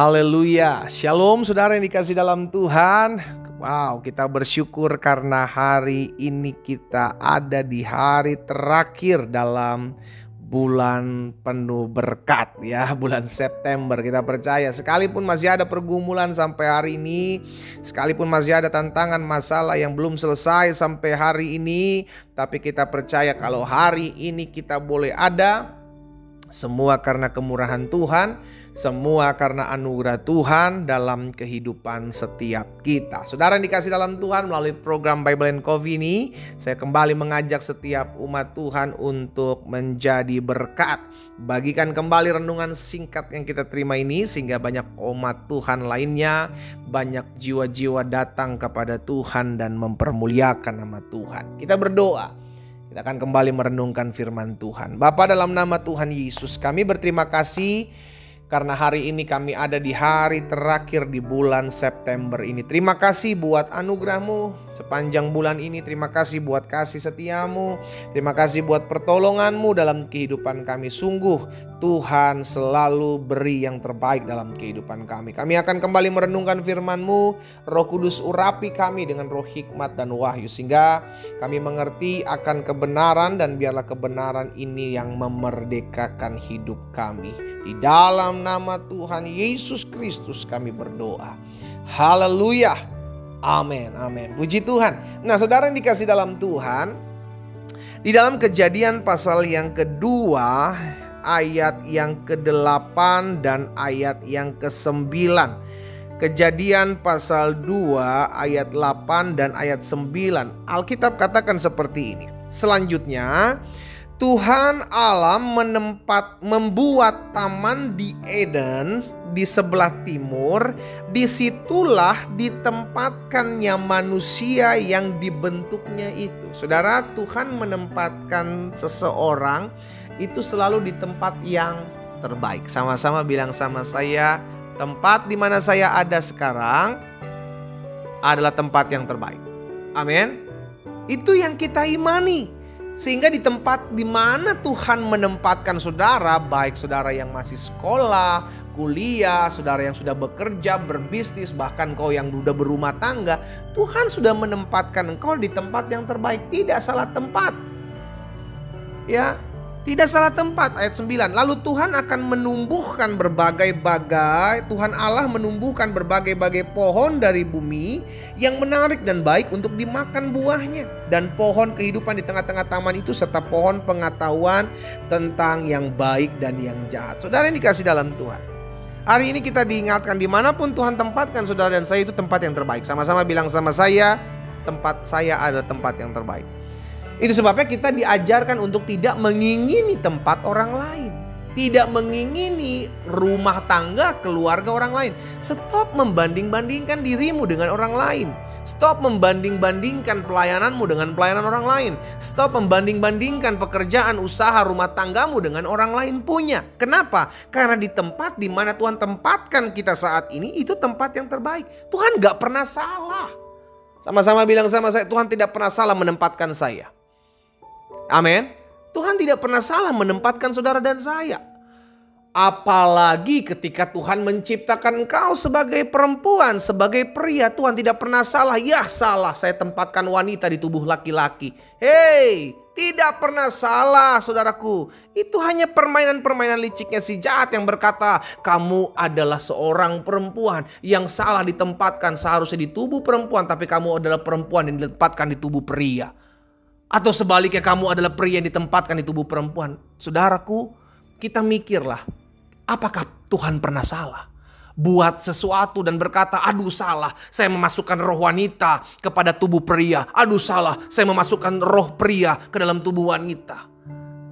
Haleluya. Shalom saudara yang dikasih dalam Tuhan. Wow, kita bersyukur karena hari ini kita ada di hari terakhir dalam bulan penuh berkat ya, bulan September. Kita percaya sekalipun masih ada pergumulan sampai hari ini, sekalipun masih ada tantangan masalah yang belum selesai sampai hari ini, tapi kita percaya kalau hari ini kita boleh ada, semua karena kemurahan Tuhan, semua karena anugerah Tuhan dalam kehidupan setiap kita. Saudara yang dikasih dalam Tuhan, melalui program Bible and Coffee ini, saya kembali mengajak setiap umat Tuhan untuk menjadi berkat. Bagikan kembali renungan singkat yang kita terima ini, sehingga banyak umat Tuhan lainnya, banyak jiwa-jiwa datang kepada Tuhan dan mempermuliakan nama Tuhan. Kita berdoa. Kita akan kembali merenungkan firman Tuhan. Bapa, dalam nama Tuhan Yesus, kami berterima kasih karena hari ini kami ada di hari terakhir di bulan September ini. Terima kasih buat anugerah-Mu sepanjang bulan ini. Terima kasih buat kasih setia-Mu. Terima kasih buat pertolongan-Mu dalam kehidupan kami. Sungguh Tuhan selalu beri yang terbaik dalam kehidupan kami. Kami akan kembali merenungkan firman-Mu. Roh Kudus urapi kami dengan roh hikmat dan wahyu, sehingga kami mengerti akan kebenaran, dan biarlah kebenaran ini yang memerdekakan hidup kami. Di dalam nama Tuhan Yesus Kristus kami berdoa. Haleluya. Amin. Amin. Puji Tuhan. Nah, saudara yang dikasih dalam Tuhan, di dalam Kejadian pasal yang kedua, ayat yang ke-8 dan ayat yang ke-9. Kejadian pasal 2 ayat 8 dan ayat 9. Alkitab katakan seperti ini. Selanjutnya, Tuhan Allah membuat taman di Eden di sebelah timur. Disitulah ditempatkannya manusia yang dibentuknya itu. Saudara, Tuhan menempatkan seseorang itu selalu di tempat yang terbaik. Sama-sama bilang sama saya, tempat di mana saya ada sekarang adalah tempat yang terbaik. Amin. Itu yang kita imani. Sehingga di tempat di mana Tuhan menempatkan saudara, baik saudara yang masih sekolah, kuliah, saudara yang sudah bekerja, berbisnis, bahkan kau yang sudah berumah tangga, Tuhan sudah menempatkan engkau di tempat yang terbaik. Tidak salah tempat. Ya, tidak salah tempat. Ayat 9. Lalu Tuhan akan menumbuhkan Tuhan Allah menumbuhkan berbagai-bagai pohon dari bumi yang menarik dan baik untuk dimakan buahnya, dan pohon kehidupan di tengah-tengah taman itu, serta pohon pengetahuan tentang yang baik dan yang jahat. Saudara yang dikasih dalam Tuhan, hari ini kita diingatkan dimanapun Tuhan tempatkan saudara dan saya itu tempat yang terbaik. Sama-sama bilang sama saya, tempat saya adalah tempat yang terbaik. Itu sebabnya kita diajarkan untuk tidak mengingini tempat orang lain, tidak mengingini rumah tangga, keluarga orang lain. Stop membanding-bandingkan dirimu dengan orang lain. Stop membanding-bandingkan pelayananmu dengan pelayanan orang lain. Stop membanding-bandingkan pekerjaan, usaha, rumah tanggamu dengan orang lain punya. Kenapa? Karena di tempat di mana Tuhan tempatkan kita saat ini, itu tempat yang terbaik. Tuhan gak pernah salah. Sama-sama bilang sama saya, Tuhan tidak pernah salah menempatkan saya. Amin. Tuhan tidak pernah salah menempatkan saudara dan saya. Apalagi ketika Tuhan menciptakan engkau sebagai perempuan, sebagai pria, Tuhan tidak pernah salah. Ya salah, saya tempatkan wanita di tubuh laki-laki. Hei, tidak pernah salah saudaraku. Itu hanya permainan-permainan liciknya si jahat yang berkata, kamu adalah seorang perempuan yang salah ditempatkan seharusnya di tubuh perempuan, tapi kamu adalah perempuan yang ditempatkan di tubuh pria. Atau sebaliknya, kamu adalah pria yang ditempatkan di tubuh perempuan. Saudaraku, kita mikirlah, apakah Tuhan pernah salah? Buat sesuatu dan berkata, aduh salah, saya memasukkan roh wanita kepada tubuh pria. Aduh salah, saya memasukkan roh pria ke dalam tubuh wanita.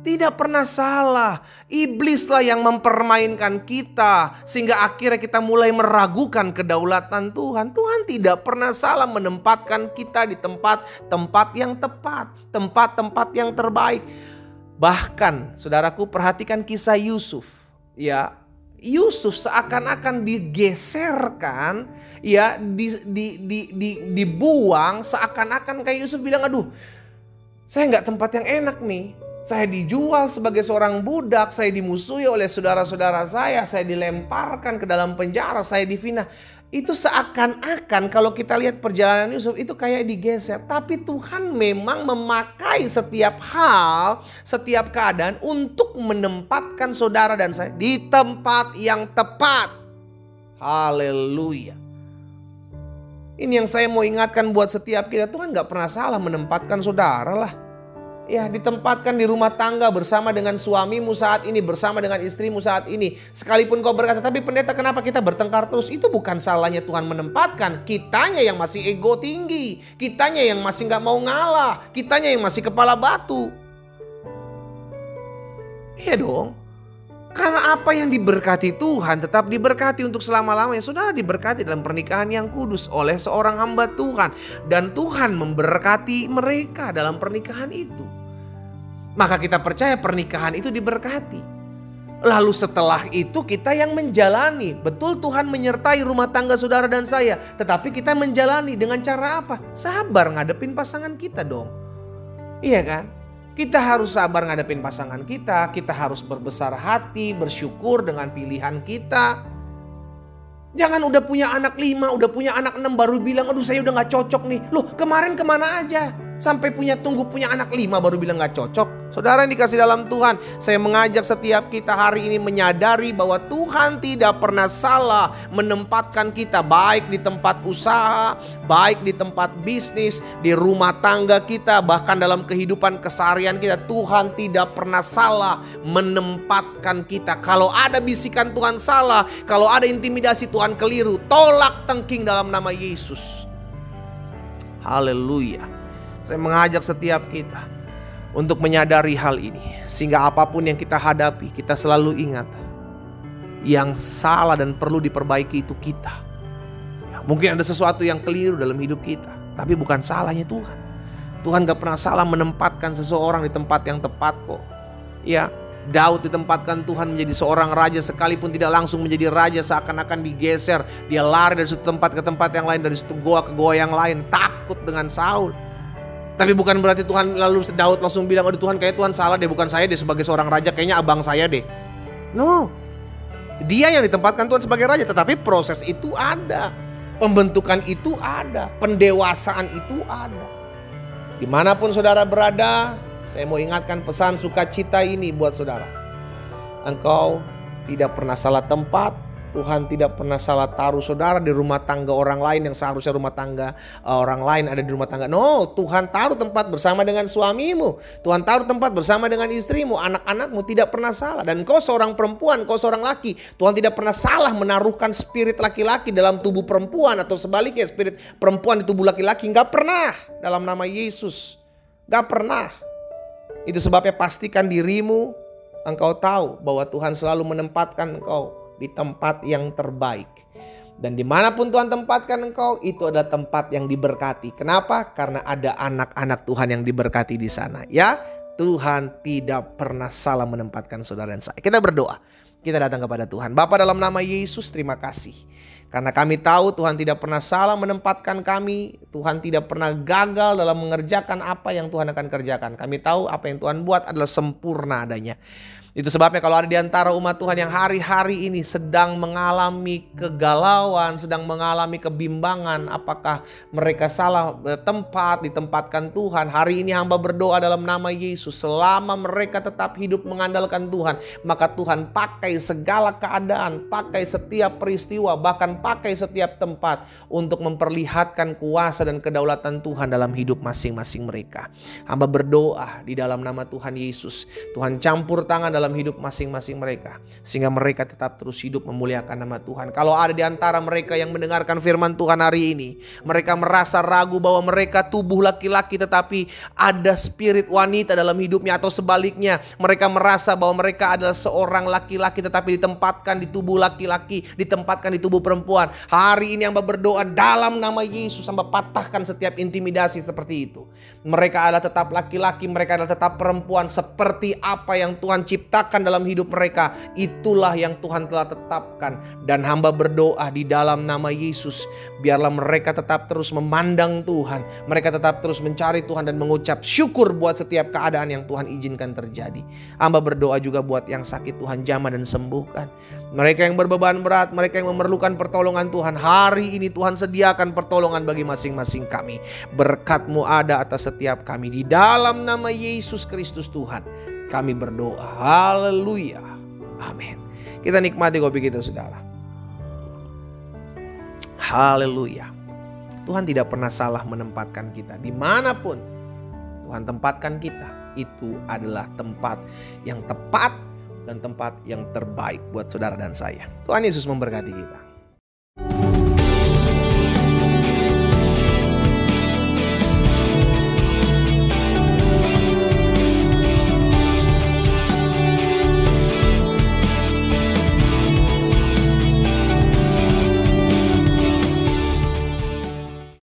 Tidak pernah salah. Iblislah yang mempermainkan kita, sehingga akhirnya kita mulai meragukan kedaulatan Tuhan. Tuhan tidak pernah salah menempatkan kita di tempat-tempat yang tepat, tempat-tempat yang terbaik. Bahkan saudaraku, perhatikan kisah Yusuf. Ya, Yusuf seakan-akan digeserkan, ya, dibuang, seakan-akan kayak Yusuf bilang, aduh, saya nggak tempat yang enak nih. Saya dijual sebagai seorang budak, saya dimusuhi oleh saudara-saudara saya dilemparkan ke dalam penjara, saya difitnah. Itu seakan-akan kalau kita lihat perjalanan Yusuf itu kayak digeser. Tapi Tuhan memang memakai setiap hal, setiap keadaan untuk menempatkan saudara dan saya di tempat yang tepat. Haleluya. Ini yang saya mau ingatkan buat setiap kita. Tuhan gak pernah salah menempatkan saudara lah. Ya, ditempatkan di rumah tangga bersama dengan suamimu saat ini, bersama dengan istrimu saat ini. Sekalipun kau berkata, tapi pendeta kenapa kita bertengkar terus? Itu bukan salahnya Tuhan menempatkan. Kitanya yang masih ego tinggi. Kitanya yang masih gak mau ngalah. Kitanya yang masih kepala batu. Iya dong. Karena apa yang diberkati Tuhan tetap diberkati untuk selama-lamanya. Saudara diberkati dalam pernikahan yang kudus oleh seorang hamba Tuhan. Dan Tuhan memberkati mereka dalam pernikahan itu. Maka kita percaya pernikahan itu diberkati. Lalu setelah itu kita yang menjalani. Betul Tuhan menyertai rumah tangga saudara dan saya. Tetapi kita menjalani dengan cara apa? Sabar ngadepin pasangan kita dong. Iya kan? Kita harus sabar ngadepin pasangan kita. Kita harus berbesar hati, bersyukur dengan pilihan kita. Jangan udah punya anak 5, udah punya anak 6 baru bilang, aduh saya udah gak cocok nih. Loh kemarin kemana aja? Sampai punya anak 5 baru bilang gak cocok. Saudara yang dikasih dalam Tuhan, saya mengajak setiap kita hari ini menyadari bahwa Tuhan tidak pernah salah menempatkan kita baik di tempat usaha, baik di tempat bisnis, di rumah tangga kita, bahkan dalam kehidupan keseharian kita. Tuhan tidak pernah salah menempatkan kita. Kalau ada bisikan Tuhan salah, kalau ada intimidasi Tuhan keliru, tolak tengking dalam nama Yesus. Haleluya. Saya mengajak setiap kita untuk menyadari hal ini. Sehingga apapun yang kita hadapi, kita selalu ingat yang salah dan perlu diperbaiki itu kita. Mungkin ada sesuatu yang keliru dalam hidup kita, tapi bukan salahnya Tuhan. Tuhan gak pernah salah menempatkan seseorang di tempat yang tepat kok. Ya, Daud ditempatkan Tuhan menjadi seorang raja, sekalipun tidak langsung menjadi raja, seakan-akan digeser. Dia lari dari satu tempat ke tempat yang lain, dari satu goa ke goa yang lain, takut dengan Saul. Tapi bukan berarti Tuhan lalu Daud langsung bilang, aduh Tuhan kayak Tuhan salah deh, bukan saya deh sebagai seorang raja, kayaknya abang saya deh. No, dia yang ditempatkan Tuhan sebagai raja, tetapi proses itu ada, pembentukan itu ada, pendewasaan itu ada. Dimanapun saudara berada, saya mau ingatkan pesan sukacita ini buat saudara. Engkau tidak pernah salah tempat. Tuhan tidak pernah salah taruh saudara di rumah tangga orang lain yang seharusnya rumah tangga orang lain ada di rumah tangga. No, Tuhan taruh tempat bersama dengan suamimu. Tuhan taruh tempat bersama dengan istrimu, anak-anakmu, tidak pernah salah. Dan kau seorang perempuan, kau seorang laki, Tuhan tidak pernah salah menaruhkan spirit laki-laki dalam tubuh perempuan, atau sebaliknya spirit perempuan di tubuh laki-laki. Gak pernah, dalam nama Yesus. Gak pernah. Itu sebabnya pastikan dirimu, engkau tahu bahwa Tuhan selalu menempatkan engkau di tempat yang terbaik. Dan dimanapun Tuhan tempatkan engkau, itu adalah tempat yang diberkati. Kenapa? Karena ada anak-anak Tuhan yang diberkati di sana. Ya, Tuhan tidak pernah salah menempatkan saudara dan saya. Kita berdoa. Kita datang kepada Tuhan. Bapa, dalam nama Yesus, terima kasih. Karena kami tahu Tuhan tidak pernah salah menempatkan kami. Tuhan tidak pernah gagal dalam mengerjakan apa yang Tuhan akan kerjakan. Kami tahu apa yang Tuhan buat adalah sempurna adanya. Itu sebabnya kalau ada di antara umat Tuhan yang hari-hari ini sedang mengalami kegalauan, sedang mengalami kebimbangan, apakah mereka salah tempat, ditempatkan Tuhan. Hari ini hamba berdoa dalam nama Yesus, selama mereka tetap hidup mengandalkan Tuhan, maka Tuhan pakai segala keadaan, pakai setiap peristiwa, bahkan pakai setiap tempat untuk memperlihatkan kuasa dan kedaulatan Tuhan dalam hidup masing-masing mereka. Hamba berdoa di dalam nama Tuhan Yesus, Tuhan campur tangan dalam hidup masing-masing mereka, sehingga mereka tetap terus hidup memuliakan nama Tuhan. Kalau ada di antara mereka yang mendengarkan firman Tuhan hari ini, mereka merasa ragu bahwa mereka tubuh laki-laki tetapi ada spirit wanita dalam hidupnya, atau sebaliknya mereka merasa bahwa mereka adalah seorang laki-laki tetapi ditempatkan di tubuh laki-laki, ditempatkan di tubuh perempuan. Hari ini hamba berdoa dalam nama Yesus, hamba patahkan setiap intimidasi seperti itu. Mereka adalah tetap laki-laki, mereka adalah tetap perempuan seperti apa yang Tuhan ciptakan ciptakan dalam hidup mereka, itulah yang Tuhan telah tetapkan. Dan hamba berdoa di dalam nama Yesus, biarlah mereka tetap terus memandang Tuhan, mereka tetap terus mencari Tuhan dan mengucap syukur buat setiap keadaan yang Tuhan izinkan terjadi. Hamba berdoa juga buat yang sakit, Tuhan jamah dan sembuhkan. Mereka yang berbeban berat, mereka yang memerlukan pertolongan Tuhan, hari ini Tuhan sediakan pertolongan bagi masing-masing kami. Berkat-Mu ada atas setiap kami. Di dalam nama Yesus Kristus Tuhan kami berdoa. Haleluya. Amin. Kita nikmati kopi kita, saudara. Haleluya. Tuhan tidak pernah salah menempatkan kita. Dimanapun Tuhan tempatkan kita, itu adalah tempat yang tepat dan tempat yang terbaik buat saudara dan saya. Tuhan Yesus memberkati kita.